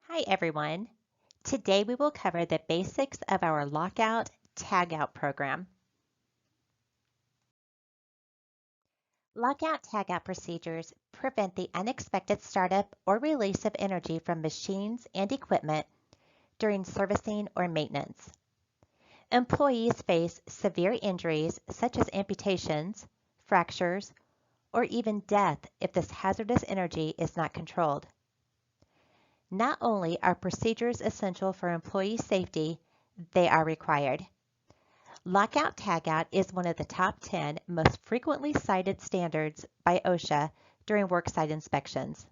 Hi everyone. Today we will cover the basics of our Lockout Tagout program. Lockout Tagout procedures prevent the unexpected startup or release of energy from machines and equipment during servicing or maintenance. Employees face severe injuries such as amputations, fractures, or even death if this hazardous energy is not controlled. Not only are procedures essential for employee safety, they are required. Lockout Tagout is one of the top 10 most frequently cited standards by OSHA during worksite inspections.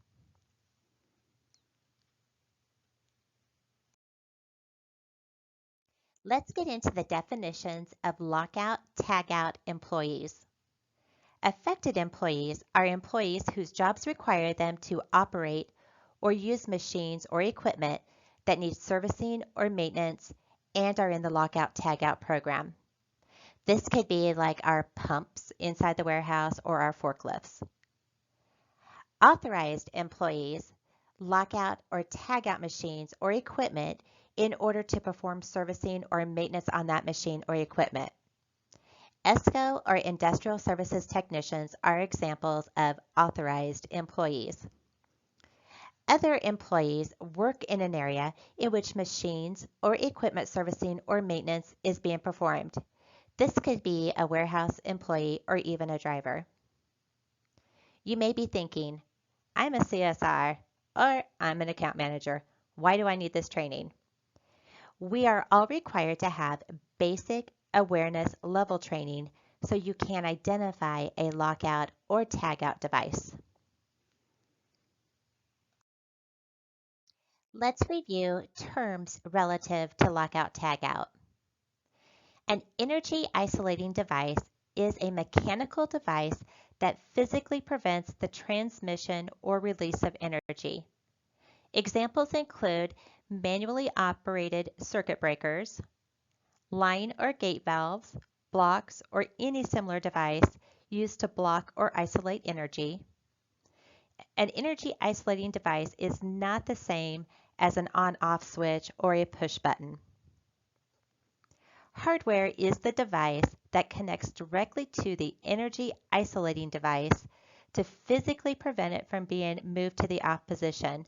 Let's get into the definitions of Lockout Tagout employees. Affected employees are employees whose jobs require them to operate or use machines or equipment that need servicing or maintenance and are in the Lockout Tagout program. This could be like our pumps inside the warehouse or our forklifts. Authorized employees lock out or tag out machines or equipment in order to perform servicing or maintenance on that machine or equipment. ESCO or Industrial Services Technicians are examples of authorized employees. Other employees work in an area in which machines or equipment servicing or maintenance is being performed. This could be a warehouse employee or even a driver. You may be thinking, I'm a CSR or I'm an account manager. Why do I need this training? We are all required to have basic awareness level training so you can identify a lockout or tagout device. Let's review terms relative to lockout tagout. An energy isolating device is a mechanical device that physically prevents the transmission or release of energy. Examples include manually operated circuit breakers, line or gate valves, blocks, or any similar device used to block or isolate energy. An energy isolating device is not the same as an on-off switch or a push button. Hardware is the device that connects directly to the energy isolating device to physically prevent it from being moved to the off position.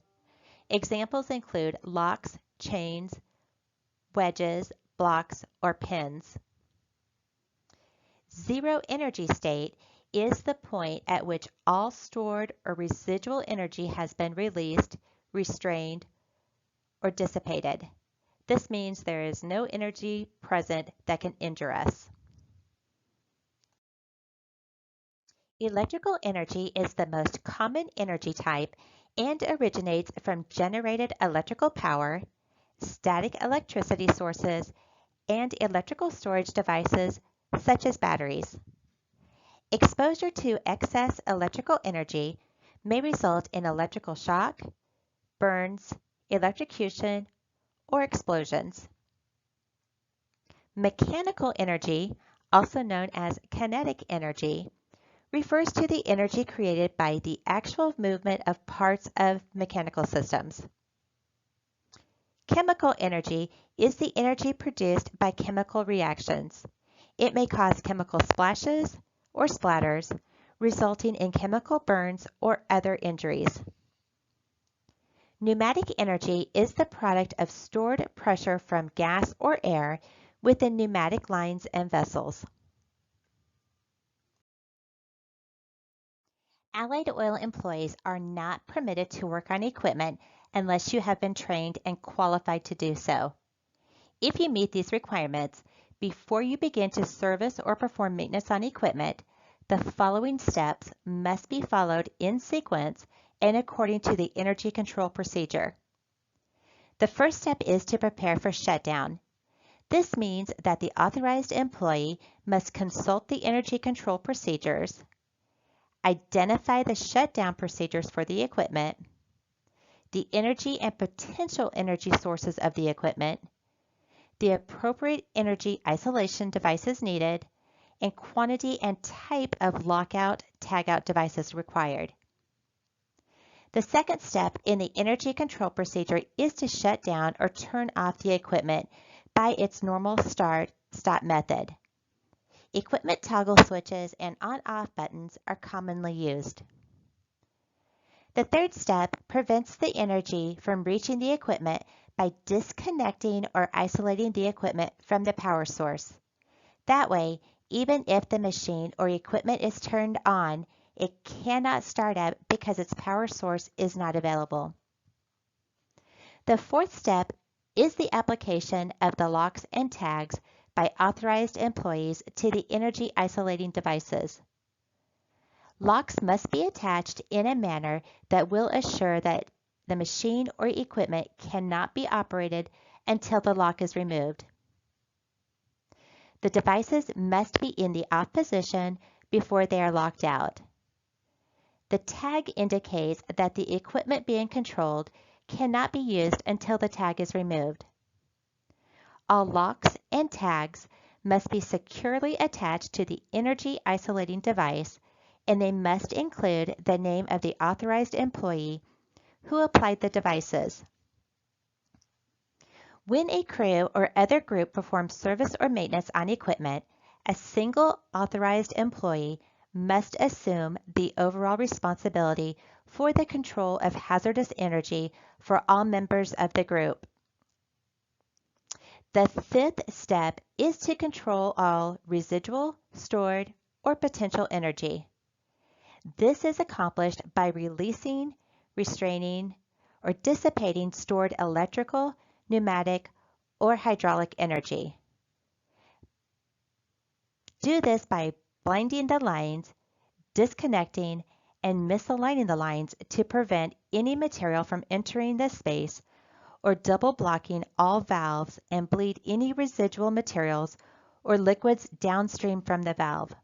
Examples include locks, chains, wedges, blocks, or pins. Zero energy state is the point at which all stored or residual energy has been released, restrained, or dissipated. This means there is no energy present that can injure us. Electrical energy is the most common energy type and originates from generated electrical power, static electricity sources, and electrical storage devices such as batteries. Exposure to excess electrical energy may result in electrical shock, burns, electrocution, or explosions. Mechanical energy, also known as kinetic energy, refers to the energy created by the actual movement of parts of mechanical systems. Chemical energy is the energy produced by chemical reactions. It may cause chemical splashes or splatters, resulting in chemical burns or other injuries. Pneumatic energy is the product of stored pressure from gas or air within pneumatic lines and vessels. Allied oil employees are not permitted to work on equipment unless you have been trained and qualified to do so. If you meet these requirements, before you begin to service or perform maintenance on equipment, the following steps must be followed in sequence and according to the energy control procedure. The first step is to prepare for shutdown. This means that the authorized employee must consult the energy control procedures, identify the shutdown procedures for the equipment, the energy and potential energy sources of the equipment, the appropriate energy isolation devices needed, and quantity and type of lockout, tagout devices required. The second step in the energy control procedure is to shut down or turn off the equipment by its normal start-stop method. Equipment toggle switches and on-off buttons are commonly used. The third step prevents the energy from reaching the equipment by disconnecting or isolating the equipment from the power source. That way, even if the machine or equipment is turned on, it cannot start up because its power source is not available. The fourth step is the application of the locks and tags by authorized employees to the energy isolating devices. Locks must be attached in a manner that will assure that the machine or equipment cannot be operated until the lock is removed. The devices must be in the off position before they are locked out. The tag indicates that the equipment being controlled cannot be used until the tag is removed. All locks and tags must be securely attached to the energy isolating device, and they must include the name of the authorized employee who applied the devices. When a crew or other group performs service or maintenance on equipment, a single authorized employee must assume the overall responsibility for the control of hazardous energy for all members of the group. The fifth step is to control all residual, stored, or potential energy. This is accomplished by releasing, restraining, or dissipating stored electrical, pneumatic, or hydraulic energy. Do this by blinding the lines, disconnecting, and misaligning the lines to prevent any material from entering the space, or double blocking all valves and bleed any residual materials or liquids downstream from the valve.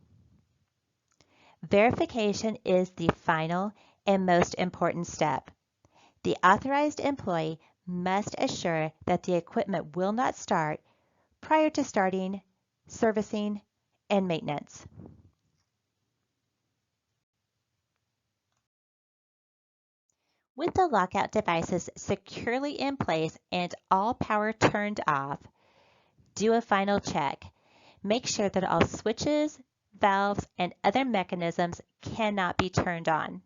Verification is the final and most important step. The authorized employee must assure that the equipment will not start prior to starting, servicing, and maintenance. With the lockout devices securely in place and all power turned off, do a final check. Make sure that all switches, valves, and other mechanisms cannot be turned on.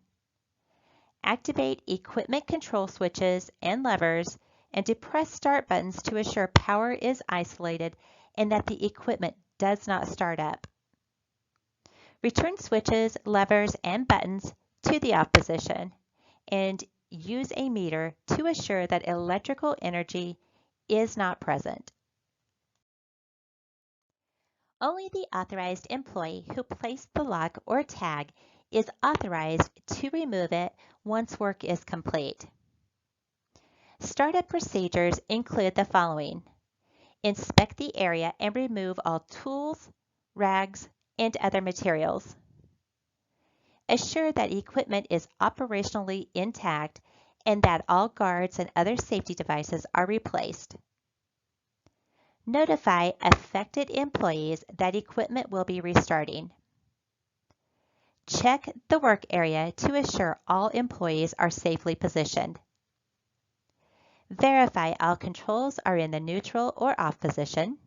Activate equipment control switches and levers and depress start buttons to assure power is isolated and that the equipment does not start up. Return switches, levers, and buttons to the off position and use a meter to assure that electrical energy is not present. Only the authorized employee who placed the lock or tag is authorized to remove it once work is complete. Startup procedures include the following. Inspect the area and remove all tools, rags, and other materials. Assure that equipment is operationally intact and that all guards and other safety devices are replaced. Notify affected employees that equipment will be restarting. Check the work area to assure all employees are safely positioned. Verify all controls are in the neutral or off position.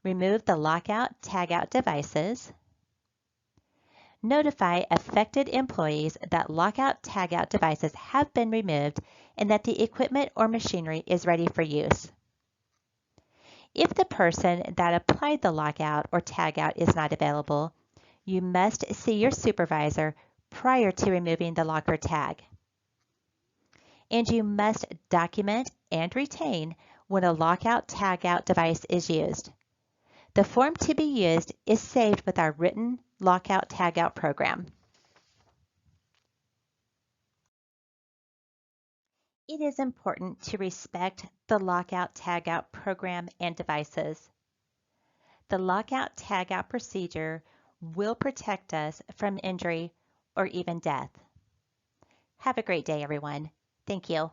Remove the lockout, tagout devices. Notify affected employees that lockout, tagout devices have been removed and that the equipment or machinery is ready for use. If the person that applied the lockout or tagout is not available, you must see your supervisor prior to removing the lock or tag. And you must document and retain when a lockout tagout device is used. The form to be used is saved with our written lockout tagout program. It is important to respect the lockout tagout program and devices. The lockout tagout procedure will protect us from injury or even death. Have a great day, everyone. Thank you.